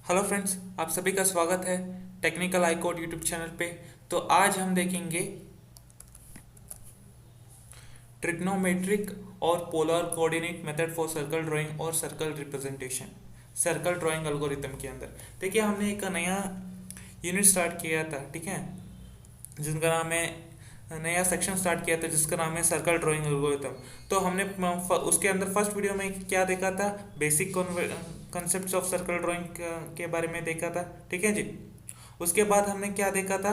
Hello friends, आप सभी का स्वागत है technical I code YouTube channel पे। तो आज हम देखेंगे ट्रिग्नोमेट्रिक और polar coordinate method for circle drawing और circle representation circle drawing algorithm के अंदर। देखिए, हमने एक नया यूनिट स्टार्ट किया था, ठीक है, जिनका नाम है नया सेक्शन स्टार्ट किया था जिसका नाम है सर्कल ड्राइंग एल्गोरिथम। तो हमने उसके अंदर फर्स्ट वीडियो में क्या देखा था, basic concepts of circle drawing के बारे में देखा था, ठीक है जी। उसके बाद हमने क्या देखा था,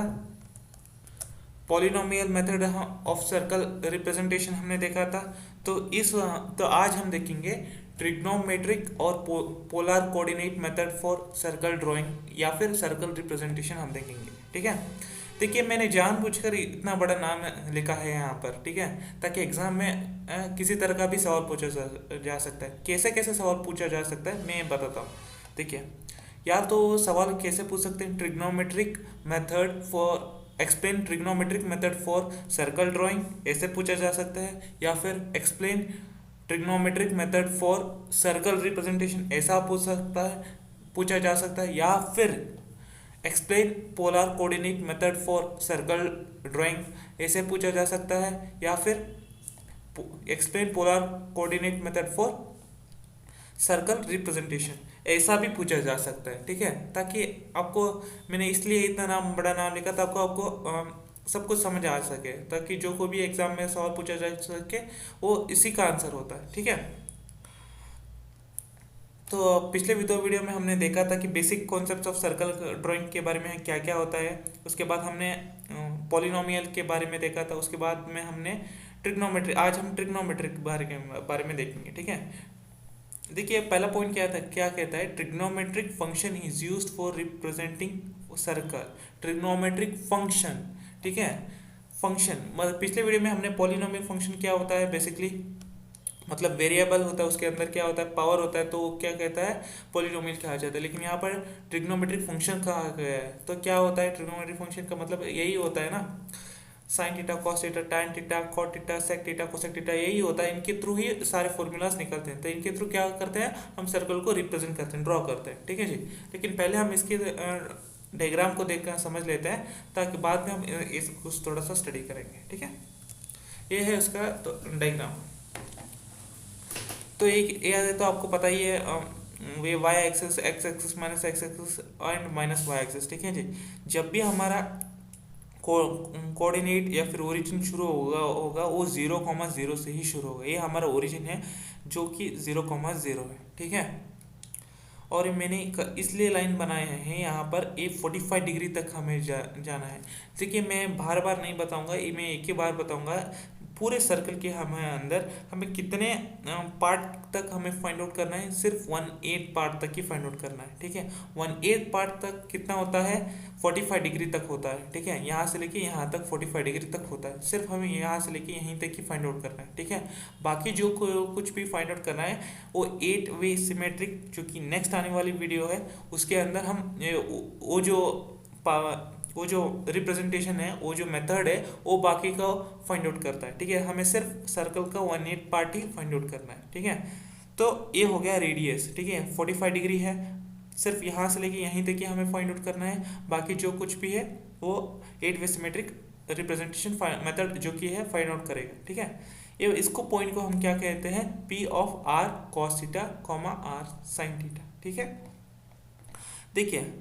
polynomial method of circle representation हमने देखा था। तो आज हम देखेंगे ट्रिग्नोमेट्रिक और polar coordinate method for circle drawing या फिर सर्कल रिप्रेजेंटेशन हम देखेंगे, ठीक है। देखिए, मैंने जानबूझकर इतना बड़ा नाम लिखा है यहाँ पर, ठीक है, ताकि एग्जाम में किसी तरह का भी सवाल पूछा जा सकता है। कैसे कैसे सवाल पूछा जा सकता है मैं बताता हूँ। देखिए, या तो सवाल कैसे पूछ सकते हैं, trigonometric method for explain trigonometric method for circle drawing ऐसे पूछा जा सकता है, या फिर explain trigonometric method for circle representation ऐसा पूछा जा सकता है, या फिर explain polar coordinate method for circle drawing ऐसे पूछा जा सकता है, या फिर explain polar coordinate method for circle representation ऐसा भी पूछा जा सकता है, ठीक है। ताकि आपको, मैंने इसलिए इतना बड़ा नाम लिखा था, सब कुछ समझ आ सके, ताकि जो को भी एग्जाम में सवाल पूछा जा सके वो इसी का आंसर होता है, ठीक है। तो पिछले दो वीडियो में हमने देखा था कि basic concepts of circle drawing के बारे में क्या क्या होता है। उसके बाद हमने पॉलिनोमियल के बारे में देखा था। उसके बाद में हमने ट्रिग्नोमेट्रिक, आज हम ट्रिग्नोमेट्रिक बारे में देखेंगे, ठीक है। देखिए, पहला पॉइंट क्या कहता है, trigonometric function is used for representing circle. Trigonometric function, ठीक है, फंक्शन मतलब पिछले वीडियो में हमने पॉलिनोमियल फंक्शन क्या होता है, बेसिकली मतलब वेरिएबल होता है, उसके अंदर क्या होता है, पावर होता है, तो वो क्या कहता है, पॉलिनोमियल कहा जाता है। लेकिन यहाँ पर ट्रिग्नोमेट्रिक फंक्शन कहा गया है, तो क्या होता है, ट्रिग्नोमेट्रिक फंक्शन का मतलब यही होता है ना, sine theta, cos theta, tan theta, cot theta, sec theta, cosec theta, यही होता है। इनके थ्रू ही सारे फॉर्मूलाज निकलते हैं। तो इनके थ्रू क्या करते हैं, हम सर्कल को रिप्रेजेंट करते हैं, ड्रॉ करते हैं, ठीक है जी। लेकिन पहले हम इसके डायग्राम को देखकर समझ लेते हैं, ताकि बाद में हम इसको थोड़ा सा स्टडी करेंगे, ठीक है। ये है उसका तो डायग्राम। तो एक ये तो आपको पता ही है, वे Y axis, X axis minus X axis and minus Y axis, ठीक है जी। जब भी हमारा कोऑर्डिनेट या फिर ओरिजिन शुरू होगा वो 0,0 से ही शुरू होगा। ये हमारा ओरिजिन है जो कि 0,0 है, ठीक है। और मैंने इसलिए लाइन बनाए हैं यहाँ पर, ये 45 डिग्री तक हमें जाना है। देखिए, मैं बार बार नहीं बताऊंगा, ये मैं एक ही बार बताऊंगा। पूरे सर्कल के हमें अंदर हमें कितने पार्ट तक हमें फाइंड आउट करना है, सिर्फ 1/8 पार्ट तक ही फाइंड आउट करना है, ठीक है। 1/8 पार्ट तक कितना होता है, 45 डिग्री तक होता है, ठीक है। यहाँ से लेके यहाँ तक 45 डिग्री तक होता है। सिर्फ हमें यहाँ से लेके यहीं तक ही फाइंड आउट करना है, ठीक है। बाकी जो कुछ भी फाइंड आउट करना है वो 8 वे सिमेट्रिक, जो कि नेक्स्ट आने वाली वीडियो है उसके अंदर हम वो जो रिप्रेजेंटेशन है, वो जो मेथड है, वो बाकी का फाइंड आउट करता है, ठीक है। हमें सिर्फ सर्कल का 1/8 पार्ट ही फाइंड आउट करना है, ठीक है। तो ये हो गया रेडियस, ठीक है, 45 डिग्री है। सिर्फ यहाँ से लेके यहीं तक ही हमें फाइंड आउट करना है। बाकी जो कुछ भी है वो 8 वे सिमेट्रिक रिप्रेजेंटेशन मेथड जो कि है फाइंड आउट करेगा, ठीक है। ये इसको पॉइंट को हम क्या कहते हैं, P of R cos theta comma R sine theta, ठीक है। देखिए,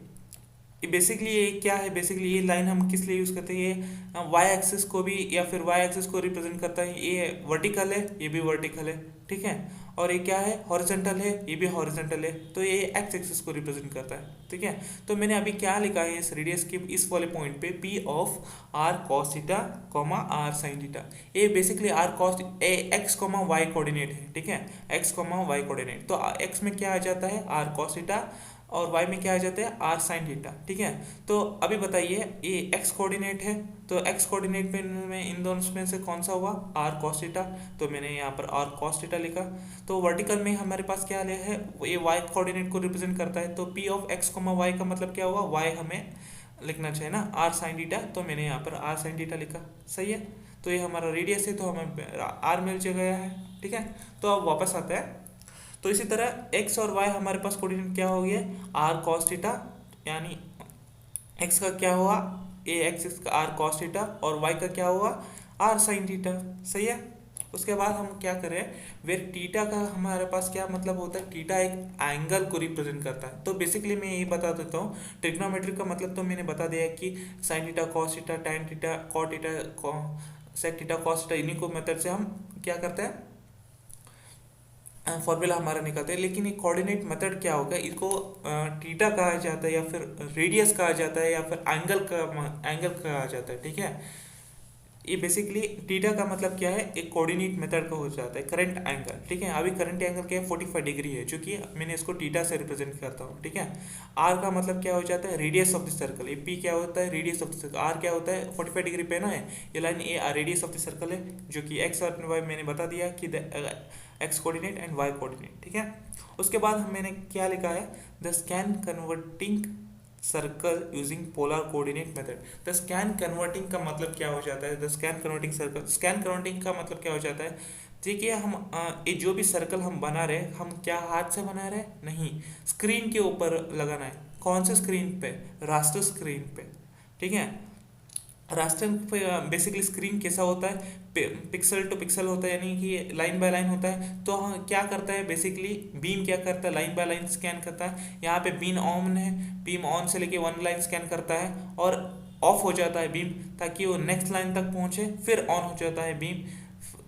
बेसिकली ये क्या है, बेसिकली ये लाइन हम किस लिए यूज़ करते हैं, ये वाई एक्सिस को भी या फिर वाई एक्सिस को रिप्रेजेंट करता है। ये वर्टिकल है, ये भी वर्टिकल है, ठीक है। और ये क्या है, हॉरिजॉन्टल है, ये भी हॉरिजॉन्टल है, तो ये एक्स एक्सिस को रिप्रेजेंट करता है, ठीक है। तो मैंने अभी क्या लिखा है इस रेडियस के इस वाले पॉइंट पे, P of R cos theta comma R sine theta. ये basically R cos X comma Y coordinate है, ठीक है, एक्स कॉमा वाई कोऑर्डिनेट। तो एक्स में क्या आ जाता है, आर कॉस थीटा, और y में क्या आ जाता है, आर साइन थीटा, ठीक है। तो अभी बताइए, ये x कोऑर्डिनेट है, तो x कोऑर्डिनेट में इन दोनों में से कौन सा हुआ, r cos थीटा। तो मैंने यहाँ पर r cos थीटा लिखा। तो वर्टिकल में हमारे पास क्या लिया है, ये y कोऑर्डिनेट को रिप्रेजेंट करता है। तो p ऑफ x, y का मतलब क्या हुआ, y हमें लिखना चाहिए ना, r साइन थीटा। तो मैंने यहाँ पर r साइन थीटा लिखा, सही है। तो ये हमारा रेडियस है, तो हमें r मिल गया है, ठीक है। तो अब वापस आता है। तो इसी तरह एक्स और वाई हमारे पास कोऑर्डिनेट क्या हो गया, आर कॉस थीटा, यानी एक्स का क्या हुआ ए एक्स का आर कॉस थीटा, और वाई का क्या हुआ आर साइन थीटा। सही है। उसके बाद हम क्या करें, वेर टीटा का हमारे पास क्या मतलब होता है, टीटा एक एंगल को रिप्रेजेंट करता है। तो बेसिकली मैं यही बता देता हूँ, ट्रिग्नोमेट्री का मतलब तो मैंने बता दिया कि sine theta cos theta tan theta cot theta sec theta cos theta, इन्हीं को मेथड से हम क्या करते हैं, फॉर्मूला हमारा निकलता है। लेकिन ये कोऑर्डिनेट मेथड क्या होगा, इसको थीटा कहा जाता है या फिर रेडियस कहा जाता है या फिर एंगल कहा जाता है। ठीक है, ये बेसिकली थीटा का मतलब क्या है, एक कोऑर्डिनेट मेथड का हो जाता है करंट एंगल। ठीक है, अभी करंट एंगल क्या है 45 डिग्री है, जो कि मैंने इसको थीटा से रिप्रेजेंट करता हूँ। ठीक है, आर का मतलब क्या हो जाता है, रेडियस ऑफ द सर्कल। ये पी क्या होता है, radius of the circle. R क्या होता है, 45 डिग्री पे ना है, ये line a radius of the circle है, जो कि एक्स और वाई मैंने बता दिया कि X coordinate and Y coordinate. ठीक है, उसके बाद मैंने क्या लिखा है, the scan converting circle using polar coordinate method. The scan converting का मतलब क्या हो जाता है, the scan converting circle, scan converting का मतलब क्या हो जाता है, देखिए हम ये जो भी सर्कल हम बना रहे हैं, हम क्या हाथ से बना रहे हैं, नहीं, स्क्रीन के ऊपर लगाना है। कौन से स्क्रीन पे, रास्टर स्क्रीन पे। ठीक है, रास्टर पे बेसिकली स्क्रीन कैसा होता है, पिक्सल टू पिक्सल होता है, यानी कि लाइन बाय लाइन होता है। तो क्या करता है बेसिकली, बीम क्या करता है, लाइन बाय लाइन स्कैन करता है। यहाँ पे बीम ऑन है, बीम ऑन से लेके वन लाइन स्कैन करता है और ऑफ हो जाता है बीम, ताकि वो नेक्स्ट लाइन तक पहुँचे, फिर ऑन हो जाता है बीम,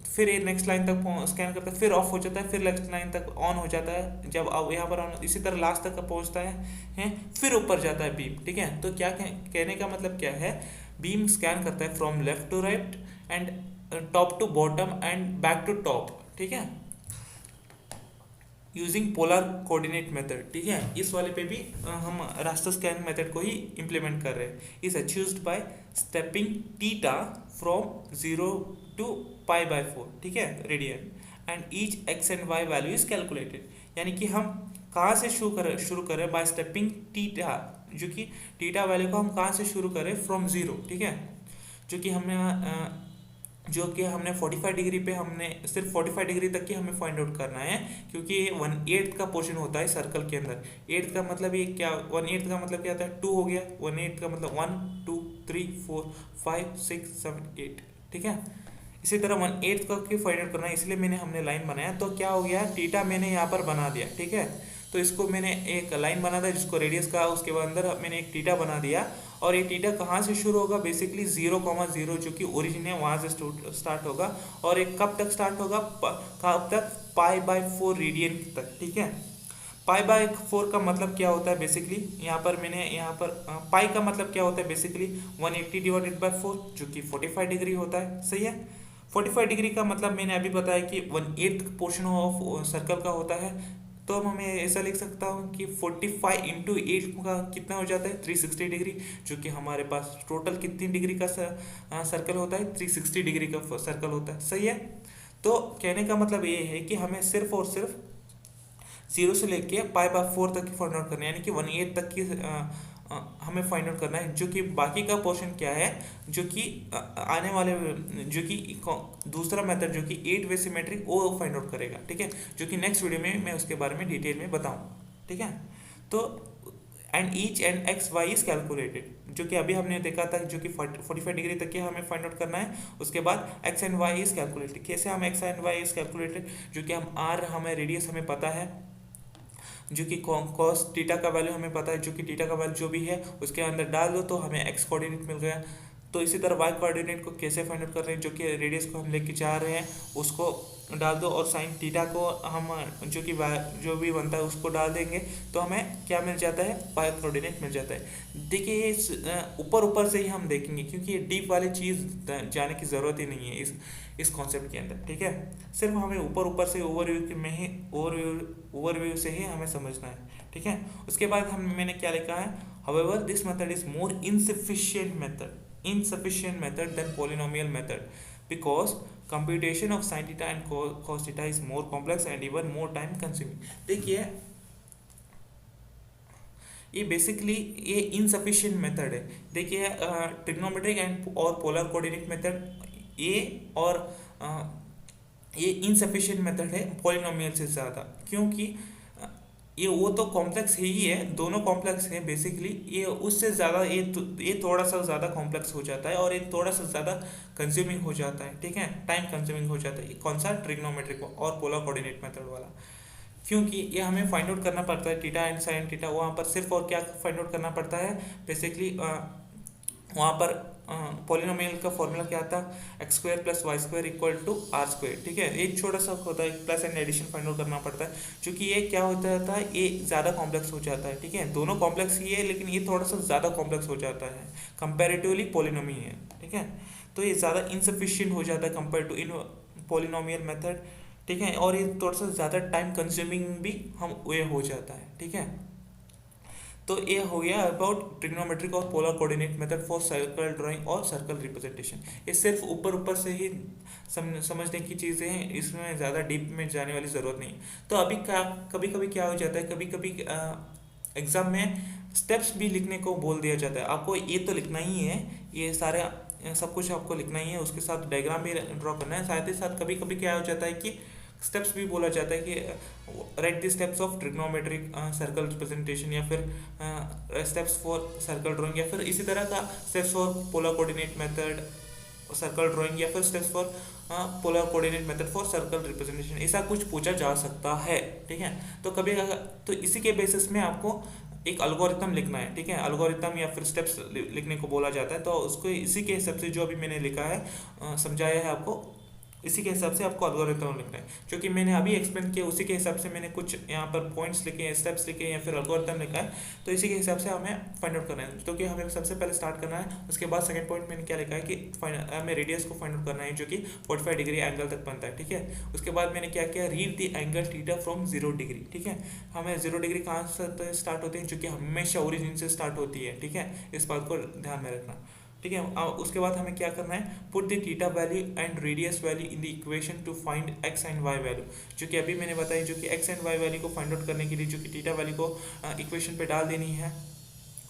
फिर ये नेक्स्ट लाइन तक स्कैन करता है, फिर ऑफ हो जाता है, फिर नेक्स्ट लाइन तक ऑन हो जाता है, जब अब यहाँ पर ऑन, इसी तरह लास्ट तक पहुँचता है, फिर ऊपर जाता है बीम। ठीक है, तो क्या कहने का मतलब क्या है, बीम स्कैन करता है from left to right and top to bottom and back to top. ठीक है, यूजिंग पोलर कोऑर्डिनेट मेथड। ठीक है, इस वाले पे भी हम रास्टर स्कैन मेथड को ही इम्प्लीमेंट कर रहे हैं। Is achieved by stepping theta from 0 to π/4। ठीक है, radian, and each X and Y value is calculated. यानी कि हम कहाँ से शुरू करें, बाय स्टेपिंग टीटा, जो कि टीटा वैल्यू को हम कहाँ से शुरू करें, फ्रॉम 0। ठीक है, जो कि हमने 45 डिग्री पे हमने सिर्फ 45 डिग्री तक की हमें फाइंड आउट करना है, क्योंकि ये 1/8 का पोर्शन होता है सर्कल के अंदर। 8 का मतलब ये क्या, 1/8 का मतलब क्या होता है, 2 हो गया। 1/8 का मतलब 1 2 3 4 5 6 7 8। ठीक है, इसी तरह 1/8 का की फाइंड आउट करना है, इसलिए हमने लाइन बनाया। तो क्या हो गया, टीटा मैंने यहाँ पर बना दिया। ठीक है, तो इसको मैंने एक लाइन बना दिया जिसको रेडियस कहा, उसके बाद अंदर मैंने एक टीटा बना दिया। और ये टीटा कहाँ से शुरू होगा, बेसिकली 0,0 जो कि ओरिजिन है वहाँ से स्टार्ट होगा, और एक कब तक स्टार्ट होगा, कब तक, π/4 रेडियन तक। ठीक है, π/4 का मतलब क्या होता है, बेसिकली यहाँ पर पाई का मतलब क्या होता है, बेसिकली 180 डिवाइडेड बाय 4, जो कि 45 डिग्री होता है। सही है, 45 डिग्री का मतलब मैंने अभी बताया कि 1/8 पोर्शन ऑफ सर्कल का होता है। तो अब मैं ऐसा लिख सकता हूँ कि 45 इंटू 8 का कितना हो जाता है, 360 डिग्री, जो कि हमारे पास टोटल कितनी डिग्री का सर्कल होता है, 360 डिग्री का सर्कल होता है। सही है, तो कहने का मतलब ये है कि हमें सिर्फ और सिर्फ 0 से लेके π/4 तक की फाइंड आउट करना है, यानी कि 1/8 तक की हमें फाइंड आउट करना है। जो कि बाकी का पोर्शन क्या है, जो कि आने वाले, जो कि दूसरा मेथड जो कि 8 वे सिमेट्री, वो फाइंड आउट करेगा। ठीक है, जो कि नेक्स्ट वीडियो में मैं उसके बारे में डिटेल में बताऊंगा। ठीक है, तो and each and X Y is calculated, जो कि अभी हमने देखा था, जो कि 45 डिग्री तक के हमें फाइंड आउट करना है। उसके बाद X and Y is calculated. कैसे हम X and Y is calculated, जो कि हम आर, हमें रेडियस हमें पता है, जो कि कॉस टीटा का वैल्यू हमें पता है, जो कि टीटा का वैल्यू जो भी है उसके अंदर डाल दो तो हमें एक्स कोऑर्डिनेट मिल गया। तो इसी तरह वाई कोऑर्डिनेट को कैसे फाइंड आउट कर रहे हैं, जो कि रेडियस को हम लेके जा रहे हैं उसको डाल दो, और साइन टीटा को हम जो भी बनता है उसको डाल देंगे, तो हमें क्या मिल जाता है, वाई कोऑर्डिनेट मिल जाता है। देखिए ऊपर ऊपर से ही हम देखेंगे, क्योंकि ये डीप वाली चीज़ जाने की ज़रूरत ही नहीं है इस कॉन्सेप्ट के अंदर। ठीक है, सिर्फ हमें ऊपर से ओवरव्यू से ही हमें समझना है। ठीक है, उसके बाद मैंने क्या लिखा है, however this method is more insufficient method than polynomial method, because computation of sin theta and cos theta is more complex and even more time consuming। देखिए ये बेसिकली ये इनसफिशिएंट मेथड है। देखिए ट्रिग्नोमेट्रिक एंड और polar coordinate method ये, और ये insufficient method है पॉलिनोमियल से ज़्यादा। क्योंकि ये वो तो कॉम्प्लेक्स ही है, दोनों कॉम्प्लेक्स हैं बेसिकली। ये उससे ज़्यादा ये थोड़ा सा ज़्यादा कॉम्प्लेक्स हो जाता है और ये थोड़ा सा ज़्यादा कंज्यूमिंग हो जाता है, ठीक है, टाइम कंज्यूमिंग हो जाता है। कौन सा? ट्रिग्नोमेट्रिक और पोलर कोऑर्डिनेट मेथड वाला। क्योंकि ये हमें फाइंड आउट करना पड़ता है थीटा एंड साइन थीटा, वहाँ पर सिर्फ और क्या फाइंड आउट करना पड़ता है बेसिकली, वहाँ पर पॉलिनोमियल का फॉर्मूला क्या था? X square plus Y square equal to R square, ठीक है। एक छोटा सा होता है plus and addition find out करना पड़ता है, क्योंकि ये क्या होता था, ये ज़्यादा कॉम्प्लेक्स हो जाता है, ठीक है। दोनों कॉम्प्लेक्स ही है लेकिन ये थोड़ा सा ज़्यादा कॉम्प्लेक्स हो जाता है कंपेरेटिवली पॉलिनोमी है, ठीक है। तो ये ज़्यादा इनसफिशियंट हो जाता है compare to in polynomial method, ठीक है। और ये थोड़ा सा ज़्यादा टाइम कंज्यूमिंग भी हम ये हो जाता है, ठीक है। तो ये हो गया अबाउट ट्रिग्नोमेट्रिक और polar coordinate method for circle drawing और सर्कल रिप्रेजेंटेशन। ये सिर्फ ऊपर ऊपर से ही समझने की चीज़ें हैं, इसमें ज़्यादा डीप में जाने वाली ज़रूरत नहीं। तो अभी क्या, कभी कभी क्या हो जाता है, कभी कभी एग्ज़ाम में स्टेप्स भी लिखने को बोल दिया जाता है। आपको ये तो लिखना ही है, ये सारे सब कुछ आपको लिखना ही है, उसके साथ डायग्राम भी ड्रॉ करना है। साथ ही साथ कभी कभी क्या हो जाता है कि स्टेप्स भी बोला जाता है कि right the steps of trigonometric circle representation, या फिर स्टेप्स फॉर सर्कल ड्राइंग, या फिर इसी तरह का steps for polar coordinate method circle drawing, या फिर steps for polar coordinate method for circle representation, ऐसा कुछ पूछा जा सकता है, ठीक है। तो कभी तो इसी के बेसिस में आपको एक अलगोरिथम लिखना है, ठीक है। अलगोरिथम या फिर स्टेप्स लिखने को बोला जाता है, तो उसको इसी के हिसाब से जो अभी मैंने लिखा है समझाया है आपको, इसी के हिसाब से आपको अलगोरिथम लिखना है। क्योंकि मैंने अभी एक्सप्लेन किया उसी के हिसाब से मैंने कुछ यहाँ पर पॉइंट्स लिखे हैं, स्टेप्स लिखे हैं, या फिर अलगोरिथम लिखा है, तो इसी के हिसाब से हमें फाइंड आउट करना है। तो कि हमें सबसे पहले स्टार्ट करना है, उसके बाद सेकंड पॉइंट मैंने क्या लिखा है कि हमें रेडियस को फाइंड आउट करना है, जो कि 45 डिग्री एंगल तक बनता है, ठीक है। उसके बाद मैंने क्या किया, read the angle theta from 0 degree, ठीक है। हमें 0 डिग्री कहाँ से स्टार्ट होती है, जो कि हमेशा ओरिजिन से स्टार्ट होती है, ठीक है। इस बात को ध्यान में रखना, ठीक है। उसके बाद हमें क्या करना है, put the theta value and radius value in the equation to find X and Y value, जो कि अभी मैंने बताया, जो कि एक्स एंड वाई वैल्यू को फाइंड आउट करने के लिए जो कि थीटा वैल्यू को इक्वेशन पे डाल देनी है,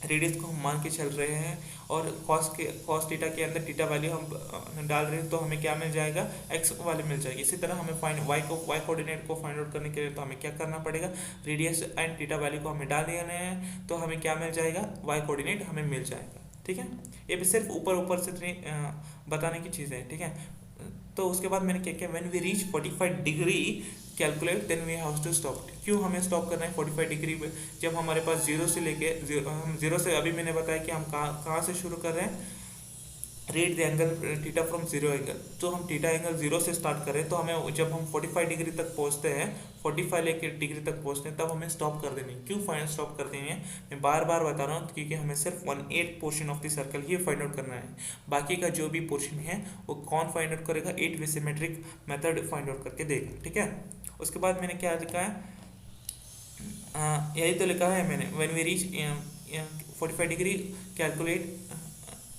रेडियस को हम मान के चल रहे हैं, और कॉस थीटा के अंदर थीटा वैल्यू हम डाल रहे हैं, तो हमें क्या मिल जाएगा, एक्स वैल्यू मिल जाएगी। इसी तरह हमें फाइंड वाई कोऑर्डिनेट को फाइंड आउट करने के लिए तो हमें क्या करना पड़ेगा, रेडियस एंड थीटा वैल्यू को हमें डाल देना है, तो हमें क्या मिल जाएगा, वाई कोऑर्डिनेट हमें मिल जाएगा, ठीक है। ये भी सिर्फ ऊपर से बताने की चीज़ है, ठीक है। तो उसके बाद मैंने क्या किया, when we reach 45 degree calculate then we have to stop. क्यों हमें स्टॉप करना है 45 डिग्री पे, जब हमारे पास जीरो से लेके हम जीरो से, अभी मैंने बताया कि हम कहाँ से शुरू कर रहे हैं, rate the angle theta from 0 angle, तो हम थीटा एंगल 0 से स्टार्ट करें, तो हमें जब हम 45 डिग्री तक पहुंचते हैं, 45 डिग्री तक पहुंचते हैं, तब हमें स्टॉप कर देनी है। क्यों फाइंड स्टॉप कर देनी है, मैं बार बार बता रहा हूँ, क्योंकि हमें सिर्फ 1/8 portion of the circle he find out करना है। बाकी का जो भी पोर्शन है वो कौन फाइंड आउट करेगा, 8 वे सिमेट्रिक मेथड फाइंड आउट करके देगा, ठीक है। उसके बाद मैंने क्या लिखा है, यही तो लिखा है मैंने, when we reach 45 degree calculate,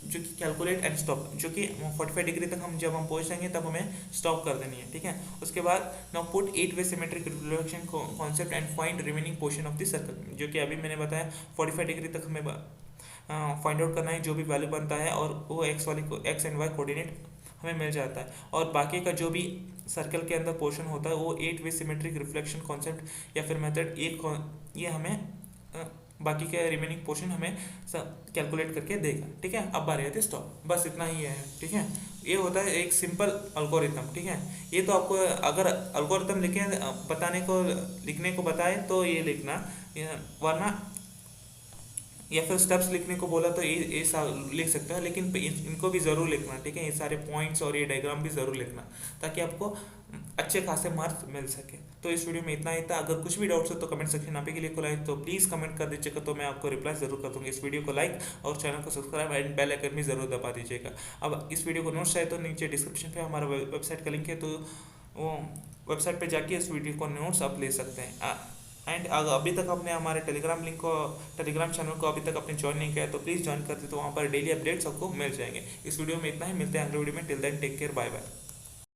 जो कि कैलकुलेट एंड स्टॉप, जो कि 45 डिग्री तक हम जब हम पहुंच जाएंगे तब हमें स्टॉप कर देनी है, ठीक है। उसके बाद now put 8 way symmetric reflection concept and find remaining portion of the circle, जो कि अभी मैंने बताया 45 डिग्री तक हमें फाइंड आउट करना है, जो भी वैल्यू बनता है, और वो एक्स एंड वाई कोऑर्डिनेट हमें मिल जाता है, और बाकी का जो भी सर्कल के अंदर पोर्शन होता है वो 8 वे सिमेट्रिक रिफ्लेक्शन कॉन्सेप्ट या फिर मेथड, ये हमें बाकी के रिमेनिंग पोर्शन हमें कैलकुलेट करके देगा, ठीक है। अब बारी आती है स्टॉप, बस इतना ही है, ठीक है। ये होता है एक सिंपल अल्गोरिथम, ठीक है। ये तो आपको अगर अल्गोरिथम लिखने को बताए तो ये लिखना, वरना या फिर स्टेप्स लिखने को बोला तो ये लिख सकते हो, लेकिन इनको भी ज़रूर लिखना, ठीक है। ये सारे पॉइंट्स और ये डायग्राम भी ज़रूर लिखना, ताकि आपको अच्छे खासे मार्क्स मिल सके। तो इस वीडियो में इतना ही था। अगर कुछ भी डाउट्स हो तो कमेंट सेक्शन आप के लिए खुला है, तो प्लीज़ कमेंट कर दीजिएगा, तो मैं आपको रिप्लाई ज़रूर कर दूँगी। इस वीडियो को लाइक और चैनल को सब्सक्राइब एंड बेल आइकन भी ज़रूर दबा दीजिएगा। अब इस वीडियो को नोट्स चाहिए तो नीचे डिस्क्रिप्शन पे हमारा वेबसाइट का लिंक है, तो वो वेबसाइट पे जाके इस वीडियो को नोट्स आप ले सकते हैं। एंड अगर अभी तक आपने हमारे टेलीग्राम चैनल को अभी तक आपने ज्वाइन नहीं किया तो प्लीज़ ज्वाइन कर दे, तो वहाँ पर डेली अपडेट्स आपको मिल जाएंगे। इस वीडियो में इतना ही, मिलते हैं अगले वीडियो में। Till then take care, bye bye.